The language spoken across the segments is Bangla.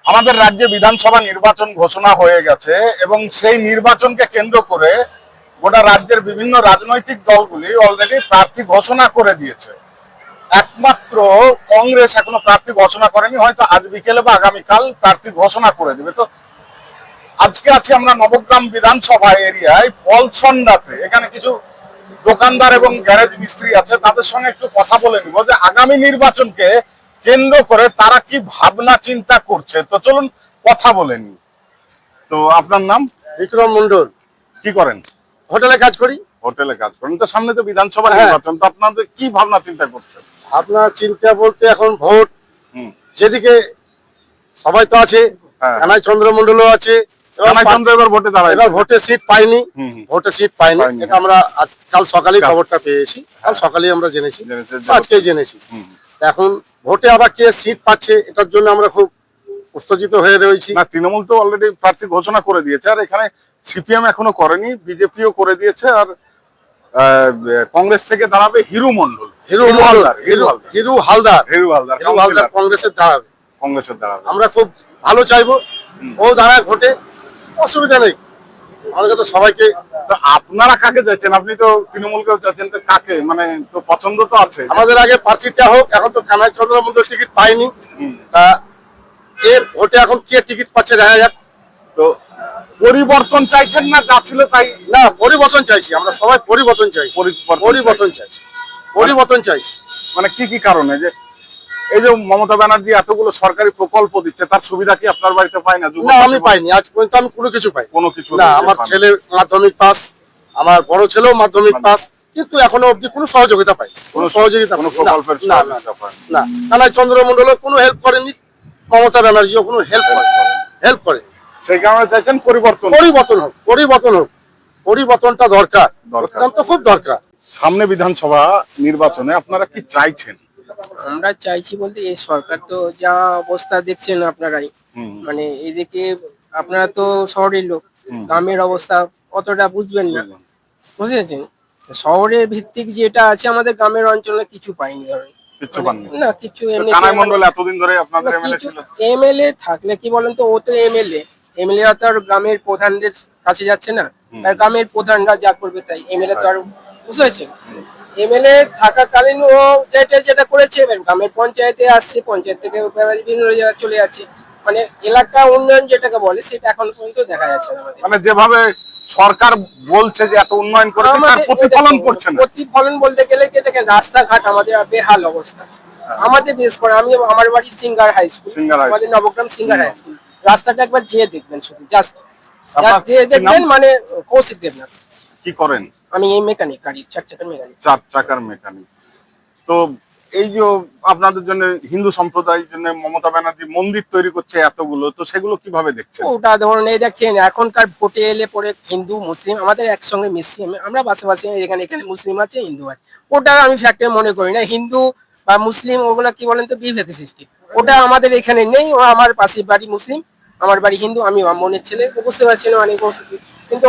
আমাদের রাজ্যে বিধানসভা নির্বাচন ঘোষণা হয়ে গেছে এবং সেই নির্বাচনকে কেন্দ্র করে গোটা রাজ্যের বিভিন্ন রাজনৈতিক দলগুলি অলরেডি প্রার্থী ঘোষণা করে দিয়েছে। একমাত্র কংগ্রেস এখনো প্রার্থী ঘোষণা করেনি, হয়তো আজ বিকেলে বা আগামীকাল প্রার্থী ঘোষণা করে দেবে। তো আজকে আছি আমরা নবগ্রাম বিধানসভা এরিয়ায় পলসন্ডাতে, এখানে কিছু দোকানদার এবং গ্যারেজ মিস্ত্রি আছে, তাদের সঙ্গে একটু কথা বলে নিব যে আগামী নির্বাচনকে কেন্দ্র করে তারা কি ভাবনা চিন্তা করছে। তো চলুন কথা বলে নি। তো আপনার নাম? বিক্রম মন্ডল। কি করেন? হোটেলে কাজ করি। হোটেলে কাজ করেন। তো সামনে তো বিধানসভা হ্যাঁ। নির্বাচন, তো আপনাদের কি ভাবনা চিন্তা করছেন? আপনার চিন্তা বলতে এখন ভোট যেদিকে সবাই তো আছে, হ্যাঁ। কানাই চন্দ্র মন্ডলও আছে। এবার ভোটে দাঁড়ায়, এবার ভোটে সিট পাইনি, ভোটে সিট পাইনি, পাইনি। এটা আমরা কাল সকালেই খবরটা পেয়েছি, কাল সকালেই আমরা জেনেছি, আজকেই জেনেছি। এখন ভোটে আবার কে সিট পাচ্ছে এটার জন্য আমরা খুব উত্তেজিত হয়ে রয়েছি। না, তৃণমূল তো অলরেডি প্রার্থী ঘোষণা করে দিয়েছে, আর এখানে সিপিএম এখনো করেনি, বিজেপিও করে দিয়েছে। আর কংগ্রেস থেকে দাঁড়াবে হিরু মন্ডল, হিরু হালদার, হিরু হালদার কংগ্রেসের দাঁড়াবে, কংগ্রেসের দাঁড়াবে। আমরা খুব ভালো চাইবো ও দাঁড়ায় ভোটে, অসুবিধা নেই। আমাদের তো সবাইকে, তো আপনারা কাকে যাচ্ছেন? আপনি তো তৃণমূলকেও যাচ্ছেন, তো কাকে মানে তো পছন্দ তো আছে? আমাদের আগে প্রার্থীটা হোক, এখন তো কানাই চন্দ্র মন্ডল টিকিট পাইনি, তা এর ভোটে এখন কে টিকিট পাচ্ছে দেখা যাক। তো পরিবর্তন চাইছেন না যা ছিল তাই? না, পরিবর্তন চাইছি, আমরা সবাই পরিবর্তন চাইছি, পরিবর্তন চাইছি। মানে কি কি কারণে? যে এই যে মমতা ব্যানার্জি এতগুলো সরকারি প্রকল্প দিচ্ছে, তার সুবিধা কি আপনার বাড়িতে পাই না? না, আমি পাইনি, আজ পর্যন্ত আমি কোনো কিছু পাই কোনো কিছু না। আমার ছেলে মাধ্যমিক পাস, আমার বড় ছেলেও মাধ্যমিক পাস, কিন্তু এখনো অব্দি কোনো সহযোগিতা পাই, কোনো সহযোগিতা, কোনো প্রকল্পের না না না। কানাই চন্দ্র মন্ডল কোনো হেল্প করেনি, মমতা ব্যানার্জিও কোনো হেল্প করে। সেই কারণে চাইছেন পরিবর্তন হোক, পরিবর্তনটা দরকার, অত্যন্ত খুব দরকার। সামনে বিধানসভা নির্বাচনে আপনারা কি চাইছেন? আমরা চাইছি বলতে, এই সরকার তো যা অবস্থা দেখছেন আপনারাই, মানে এদিকে আপনারা তো শহরের লোক, গ্রামের অবস্থা অতটা বুঝবেন না, বুঝেছেন? শহরের ভিত্তিক যেটা আছে, আমাদের গ্রামের অঞ্চলে কিছু পাইনি, ধরেন কিছু পাননি না কিছু। এমনি কানাই মন্ডল এতদিন ধরে আপনাদের এমএলএ ছিল। এমএলএ থাকলে কি বলেন তো, ও তো এমএলএ তো আর গ্রামের প্রধানদের কাছে যাচ্ছে না, আর গ্রামের প্রধানরা যা করবে তাই। এমএলএ তো আর, বুঝেছেন, এমএলএ থাকাকালীন ও যেটা করেছে, গ্রামের পঞ্চায়েতে আসছে, পঞ্চায়েত থেকে বিভিন্ন জায়গায় চলে যাচ্ছে, মানে এলাকা উন্নয়ন যেটাকে বলে সেটা এখন পর্যন্ত দেখা যাচ্ছে না। মানে যেভাবে সরকার বলছে যে এত উন্নয়ন করেছে, তার প্রতিফলন করছে না। প্রতিফলন বলতে গেলে কি দেখেন, রাস্তাঘাট আমাদের বেহাল অবস্থা। আমাদের বিশেষ করে আমার বাড়ি সিঙ্গার হাই স্কুল, আমাদের নবগ্রাম সিঙ্গার হাই স্কুল, রাস্তাটা একবার যেয়ে দেখবেন, শুধু জাস্ট দিয়ে দেখবেন। মানে কৌশিক দেবনাথ। কি করেন? আমি এই মেকানিক, গাড়ি 4 চাকার মেকানিক। 4 চাকার মেকানিক। তো এই যে আপনাদের জন্য হিন্দু সম্প্রদায়ের জন্য মমতা ব্যানার্জি মন্দির তৈরি করছে এতগুলো, তো সেগুলো কিভাবে দেখছেন? ওটা ধরুন, এই দেখেন এখনকার ভোটে এলে পরে হিন্দু মুসলিম আমাদের একসঙ্গে মিশছি, আমরা পাশাপাশি, এখানে মুসলিম আছে হিন্দু আছে, ওটা আমি ফ্যাক্টর মনে করি না। হিন্দু বা মুসলিম ওগুলা কি বলেন তো, বিভেদ সৃষ্টি, ওটা আমাদের এখানে নেই। ও আমার পাশের বাড়ি মুসলিম, আমার বাড়ি হিন্দু, আমি মনের ছেলে, বুঝতে পারছি না মানে, কিন্তু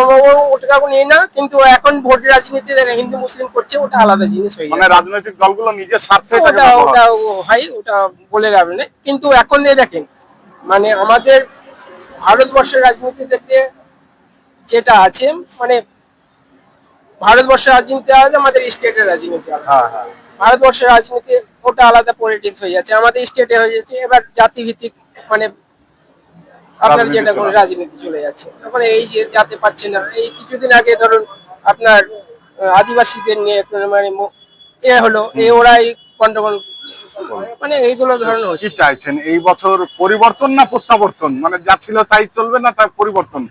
ওটা নেই না। কিন্তু এখন ভোট রাজনীতি দেখে হিন্দু মুসলিম করছে, ওটা আলাদা জিনিস হয়ে মানে যায়। রাজনৈতিক দলগুলো নিজের স্বার্থে ওটা হয়, ওটা বলে লাভ নেই। কিন্তু এখন দেখেন, মানে আমাদের ভারতবর্ষের রাজনীতি থেকে যেটা আছে, মানে ভারতবর্ষের রাজনীতি আলাদা, আমাদের স্টেটের রাজনীতি আলাদা। ভারতবর্ষের রাজনীতি ওটা আলাদা পলিটিক্স হয়ে যাচ্ছে, আমাদের স্টেটে হয়ে যাচ্ছে এবার জাতিভিত্তিক, মানে আপনার যেটা করে রাজনীতি চলে যাচ্ছে। এখন এই যে যাতে পাচ্ছে না, এই কিছুদিন আগে ধরুন আপনার আদিবাসীদের নিয়ে মানে হলো, ওরাই গন্ডগোল, মানে এইগুলো ধরুন কি হচ্ছে। চাইছেন এই বছর? পরিবর্তন না প্রত্যাবর্তন? মানে যা ছিল তাই চলবে না তার পরিবর্তন?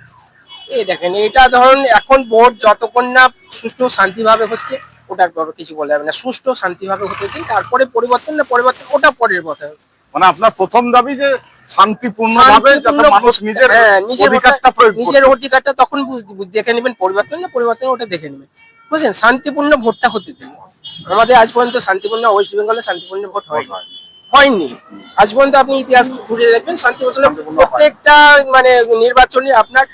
এই দেখেন, এটা ধরুন এখন ভোট যতক্ষণ না সুষ্ঠু শান্তিভাবে হচ্ছে, ওটার পর কিছু বলা যাবে না। সুষ্ঠু শান্তিভাবে হতেছে, তারপরে পরিবর্তন না পরিবর্তন, ওটা পরের কথা। মানে আপনার প্রথম দাবি যে শান্তিপূর্ণভাবে যাতে মানুষ নিজের অধিকারটা প্রয়োগ করতে, নিজের অধিকারটা তখন দেখে নেবেন, পরিবর্তন না পরিবর্তন ওটা দেখে নেবেন, বুঝলেন? শান্তিপূর্ণ ভোটটা হতে দিন। আমাদের আজ পর্যন্ত শান্তিপূর্ণ, ওয়েস্ট বেঙ্গলে শান্তিপূর্ণ ভোট হয়নি আজ পর্যন্ত। আপনি ইতিহাস ঘুরে দেখবেন, শান্তিপূর্ণ প্রত্যেকটা মানে নির্বাচনে আপনার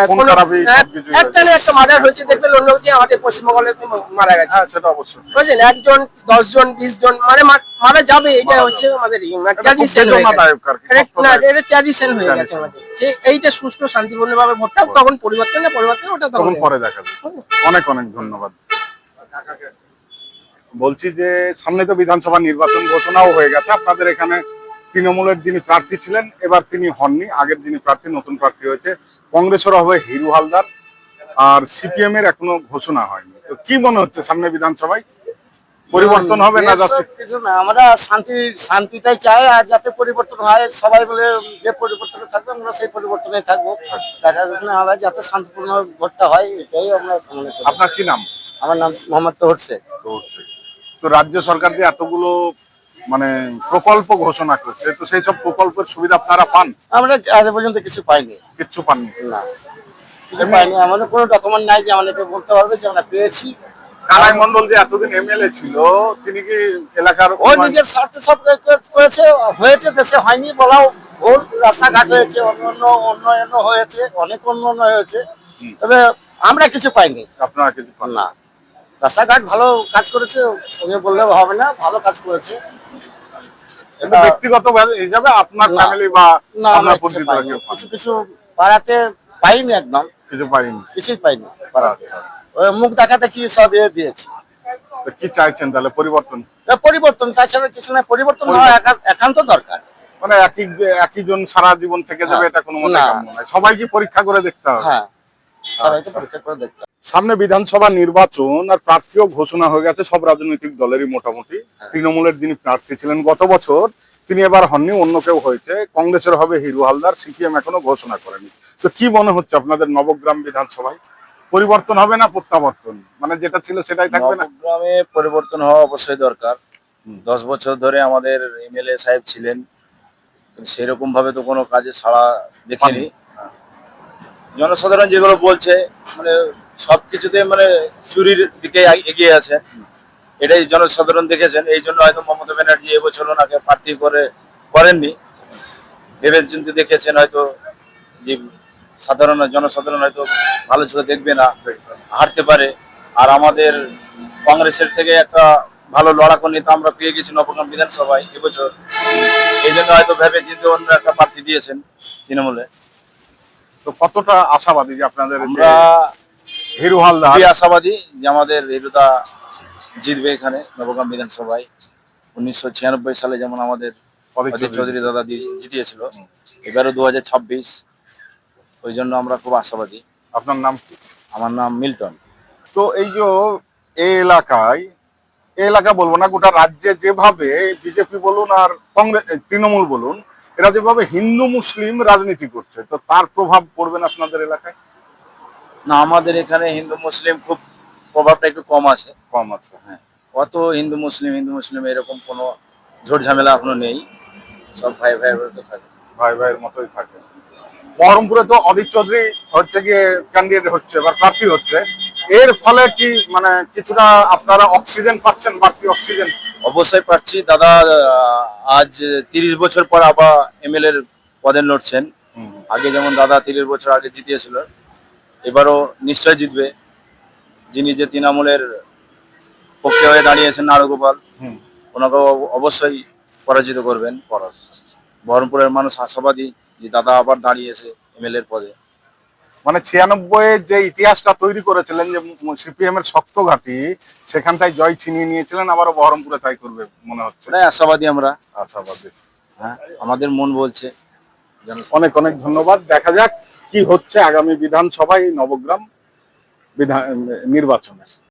খুন কোনো খারাপি সবকিছুই একটা না একটা মার্ডার হয়েছে দেখবেন অন্য যে আমাদের পশ্চিমবঙ্গে মারা গেছে, হ্যাঁ সেটা অবশ্যই। বুঝলেন? 1 জন 10 জন 20 জন মানে মারা যাবে, এটা হচ্ছে আমাদের ট্র্যাডিশন হয়ে গেছে। বেদনাদায়ক আর কি, না, কষ্টদায়ক। এটা ট্র্যাডিশন হয়ে গেছে আমাদের, যে এইটা সুষ্ঠু শান্তিপূর্ণ ভাবে ভোটটা তখন পরিবর্তন ওটা তখন তখন পরে দেখা যাবে। অনেক অনেক ধন্যবাদ। বলছি যে সামনে তো বিধানসভা নির্বাচন ঘোষণাও হয়ে গেছে, আপনাদের এখানে তৃণমূলের যিনি প্রার্থী ছিলেন এবার তিনি হননি, আগের যিনি প্রার্থী নতুন প্রার্থী হয়েছে, কংগ্রেসের হবে হিরু হালদার, আর সিপিএম এর এখনো ঘোষণা হয়নি। তো কি মনে হচ্ছে সামনে বিধানসভায় পরিবর্তন হবে না যাচ্ছে? এসব কিছু না, আমরা শান্তিটাই চাই, আর যাতে পরিবর্তন হয় সবাই বলে যে পরিবর্তনে থাকবে আমরা সেই পরিবর্তনে থাকবো, দেখা যাচ্ছে না হবে যাতে শান্তিপূর্ণ ভোটটা হয়, এটাই আমরা কামনা করি। আপনার কি নাম? আমার নাম মোহাম্মদ তোহর শেখ। তো রাজ্য সরকার যে এতগুলো মানে প্রকল্প ঘোষণা করছে, তো সেই সব প্রকল্পের সুবিধা আপনারা পান? আমরা আজ পর্যন্ত কিছু পাইনি, কিচ্ছু পাননি? না কিছু পাইনি, আমাদের কোনো ডকুমেন্ট নাই যে আমাদেরকে বলতে পারবে যে আমরা পেয়েছি। কানাই মন্ডল যে এতদিন এমএলএ ছিল, তিনি কি এলাকার ও নিজের স্বার্থে সব করেছে, হয়েছে দেশে হয়নি বলাও ভুল, রাস্তাঘাট হয়েছে, অন্য উন্নয়ন হয়েছে, অনেক উন্নয়ন হয়েছে, তবে আমরা কিছু পাইনি। আপনারা কিছু পান না, রাস্তাঘাট ভালো কাজ করেছে, ওকে বললেও হবে না, ভালো কাজ করেছে। কিন্তু ব্যক্তিগত হিসাবে আপনার না, ফ্যামিলি বা না আমরা আপনার কিছু পরিচিতরা পাইনি, কেউ পান? কিছু কিছু পাড়াতে পাইনি, একদম কিছু পাইনি। কিছুই পাইনি পাড়াতে। আচ্ছা, ওই মুখ দেখাতে কি সব দিয়েছে। তো কি চাইছেন তাহলে পরিবর্তন? পরিবর্তন তাছাড়া কিছু না, পরিবর্তন হওয়া একান্ত দরকার। মানে একই জন সারা জীবন থেকে যাবে এটা কোনো মতে না। কাম্য নয়। সবাইকে পরীক্ষা করে দেখতে হবে। হ্যাঁ, সবাইকে আচ্ছা। পরীক্ষা করে দেখতে হবে। সামনে বিধানসভা নির্বাচন আর প্রার্থীও ঘোষণা হয়ে গেছে সব রাজনৈতিক দলেরই মোটামুটি। তৃণমূলের যিনি প্রার্থী ছিলেন গত বছর, তিনি এবার হননি, অন্য কেউ হয়েছে। কংগ্রেসের হবে হিরু হালদার, সিপিএম এখনো ঘোষণা করেনি। তো কি মনে হচ্ছে আপনাদের নবগ্রাম বিধানসভায় পরিবর্তন হবে না প্রত্যাবর্তন, মানে যেটা ছিল সেটাই থাকবে না? নবগ্রামে পরিবর্তন হওয়া অবশ্যই দরকার। 10 বছর ধরে আমাদের এমএলএ সাহেব ছিলেন, কিন্তু সেরকম ভাবে তো কোনো কাজে সাড়া দেখিনি। জনসাধারণ যেগুলো বলছে মানে সবকিছুতে মানে চুরির দিকে এগিয়ে আছে, এটাই জনসাধারণ দেখেছেন। এই জন্য হয়তো মমতা ব্যানার্জি এবছর ওনাকে প্রার্থী করেননি, ভেবে চিন্তে দেখেছেন হয়তো যে জনসাধারণ হয়তো ভালো চোখে দেখবে না, হারতে পারে। আর আমাদের কংগ্রেসের থেকে একটা ভালো লড়াকু নেতা আমরা পেয়ে গেছি নবগ্রাম বিধানসভায় এবছর, এই জন্য হয়তো ভেবে চিন্তে অন্য একটা প্রার্থী দিয়েছেন তৃণমূলে। তো কতটা আশাবাদী যে আপনাদের আমরা হিরু হালদার? খুবই আশাবাদী যে আমাদের হিরুদা জিতবে এখানে নবগ্রাম বিধানসভায়। 1996 সালে যেমন আমাদের অধীর চৌধুরী দাদা জিতিয়েছিল, এবারও 2026, ওই জন্য আমরা খুব আশাবাদী। আপনার নাম কি? আমার নাম মিল্টন। তো এই যে এই এলাকা বলবো না, গোটা রাজ্যে যেভাবে বিজেপি বলুন আর কংগ্রেস তৃণমূল বলুন, এরা যেভাবে হিন্দু মুসলিম রাজনীতি করছে, তো তার প্রভাব পড়বে না আপনাদের এলাকায়? না, আমাদের এখানে হিন্দু মুসলিম খুব প্রভাবটা একটু কম আছে। কম আছে। হ্যাঁ, অত হিন্দু মুসলিম এরকম কোনো ঝোট ঝামেলা এখনো নেই, সব ভাই থাকে। ভাই ভাইয়ের মতোই থাকে। বহরমপুরে তো অধীর চৌধুরী হচ্ছে গিয়ে ক্যান্ডিডেট হচ্ছে বা প্রার্থী হচ্ছে, এর ফলে কি মানে কিছুটা আপনারা অক্সিজেন পাচ্ছেন, বাড়তি অক্সিজেন? অবশ্যই পাচ্ছি। দাদা আজ 30 বছর পর আবার এমএলএ পদে লড়ছেন। আগে যেমন দাদা 30 বছর আগে জিতিয়েছিল, এবারও নিশ্চয় জিতবে। যিনি যে তৃণমূলের পক্ষে হয়ে দাঁড়িয়েছেন নারগোপাল, ওনাকে অবশ্যই পরাজিত করবেন। বহরমপুরের মানুষ আশাবাদী যে দাদা আবার দাঁড়িয়েছে এমএলএ পদে। মানে 96 যে ইতিহাসটা তৈরি করেছিলেন যে সিপিএম এর শক্ত ঘাঁটি, সেখানটায় জয় ছিনিয়ে নিয়েছিলেন, আবারও বহরমপুরে তাই করবে মনে হচ্ছে? তাই আশাবাদী আমরা। আশাবাদী। হ্যাঁ, আমাদের মন বলছে। অনেক অনেক ধন্যবাদ। দেখা যাক কি হচ্ছে আগামী বিধানসভায় নবগ্রাম নির্বাচনে।